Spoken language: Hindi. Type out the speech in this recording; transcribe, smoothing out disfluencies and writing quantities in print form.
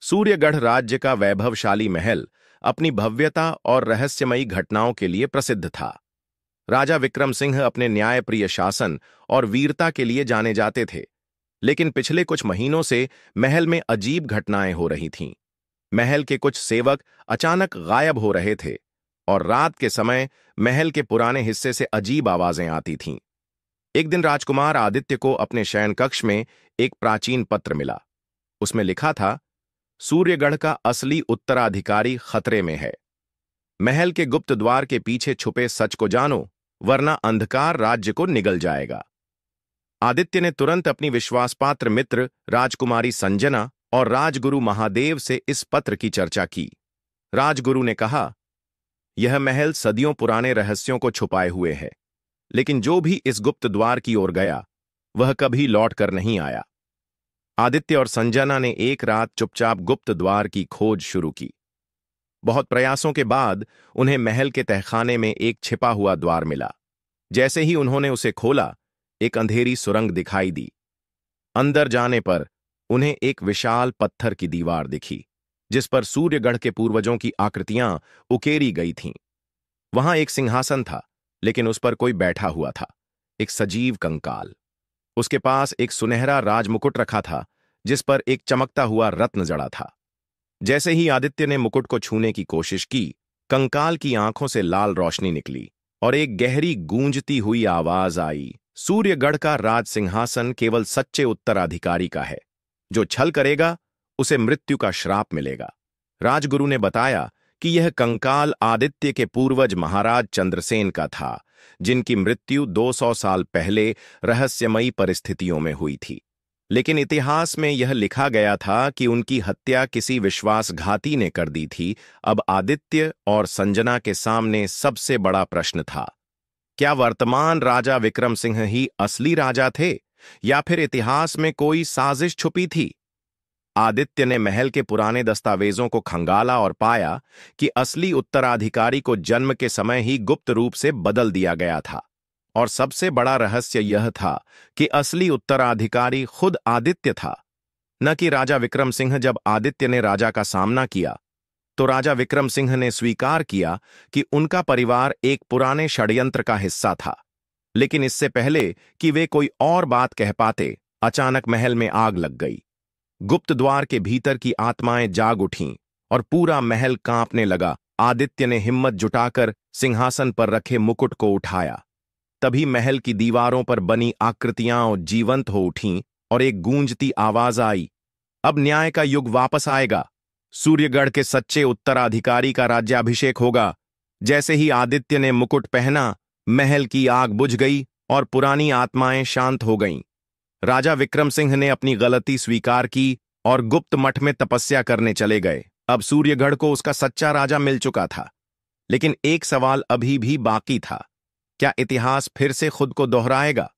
सूर्यगढ़ राज्य का वैभवशाली महल अपनी भव्यता और रहस्यमयी घटनाओं के लिए प्रसिद्ध था। राजा विक्रम सिंह अपने न्यायप्रिय शासन और वीरता के लिए जाने जाते थे, लेकिन पिछले कुछ महीनों से महल में अजीब घटनाएं हो रही थीं। महल के कुछ सेवक अचानक गायब हो रहे थे और रात के समय महल के पुराने हिस्से से अजीब आवाजें आती थीं। एक दिन राजकुमार आदित्य को अपने शयन कक्ष में एक प्राचीन पत्र मिला। उसमें लिखा था, सूर्यगढ़ का असली उत्तराधिकारी खतरे में है। महल के गुप्त द्वार के पीछे छुपे सच को जानो, वरना अंधकार राज्य को निगल जाएगा। आदित्य ने तुरंत अपनी विश्वासपात्र मित्र राजकुमारी संजना और राजगुरु महादेव से इस पत्र की चर्चा की। राजगुरु ने कहा, यह महल सदियों पुराने रहस्यों को छुपाए हुए है, लेकिन जो भी इस गुप्त द्वार की ओर गया वह कभी लौट कर नहीं आया। आदित्य और संजना ने एक रात चुपचाप गुप्त द्वार की खोज शुरू की। बहुत प्रयासों के बाद उन्हें महल के तहखाने में एक छिपा हुआ द्वार मिला। जैसे ही उन्होंने उसे खोला, एक अंधेरी सुरंग दिखाई दी। अंदर जाने पर उन्हें एक विशाल पत्थर की दीवार दिखी, जिस पर सूर्यगढ़ के पूर्वजों की आकृतियां उकेरी गई थीं। वहां एक सिंहासन था, लेकिन उस पर कोई बैठा हुआ था, एक सजीव कंकाल। उसके पास एक सुनहरा राजमुकुट रखा था, जिस पर एक चमकता हुआ रत्न जड़ा था। जैसे ही आदित्य ने मुकुट को छूने की कोशिश की, कंकाल की आंखों से लाल रोशनी निकली और एक गहरी गूंजती हुई आवाज आई, सूर्यगढ़ का राज सिंहासन केवल सच्चे उत्तराधिकारी का है। जो छल करेगा उसे मृत्यु का श्राप मिलेगा। राजगुरु ने बताया कि यह कंकाल आदित्य के पूर्वज महाराज चंद्रसेन का था, जिनकी मृत्यु 200 साल पहले रहस्यमयी परिस्थितियों में हुई थी। लेकिन इतिहास में यह लिखा गया था कि उनकी हत्या किसी विश्वासघाती ने कर दी थी। अब आदित्य और संजना के सामने सबसे बड़ा प्रश्न था, क्या वर्तमान राजा विक्रम सिंह ही असली राजा थे, या फिर इतिहास में कोई साजिश छुपी थी? आदित्य ने महल के पुराने दस्तावेजों को खंगाला और पाया कि असली उत्तराधिकारी को जन्म के समय ही गुप्त रूप से बदल दिया गया था। और सबसे बड़ा रहस्य यह था कि असली उत्तराधिकारी खुद आदित्य था, न कि राजा विक्रम सिंह। जब आदित्य ने राजा का सामना किया, तो राजा विक्रम सिंह ने स्वीकार किया कि उनका परिवार एक पुराने षड्यंत्र का हिस्सा था। लेकिन इससे पहले कि वे कोई और बात कह पाते, अचानक महल में आग लग गई। गुप्त द्वार के भीतर की आत्माएं जाग उठीं और पूरा महल कांपने लगा। आदित्य ने हिम्मत जुटाकर सिंहासन पर रखे मुकुट को उठाया। तभी महल की दीवारों पर बनी आकृतियां जीवंत हो उठीं और एक गूंजती आवाज आई, अब न्याय का युग वापस आएगा। सूर्यगढ़ के सच्चे उत्तराधिकारी का राज्याभिषेक होगा। जैसे ही आदित्य ने मुकुट पहना, महल की आग बुझ गई और पुरानी आत्माएं शांत हो गईं। राजा विक्रम सिंह ने अपनी गलती स्वीकार की और गुप्त मठ में तपस्या करने चले गए। अब सूर्यगढ़ को उसका सच्चा राजा मिल चुका था। लेकिन एक सवाल अभी भी बाकी था, क्या इतिहास फिर से खुद को दोहराएगा?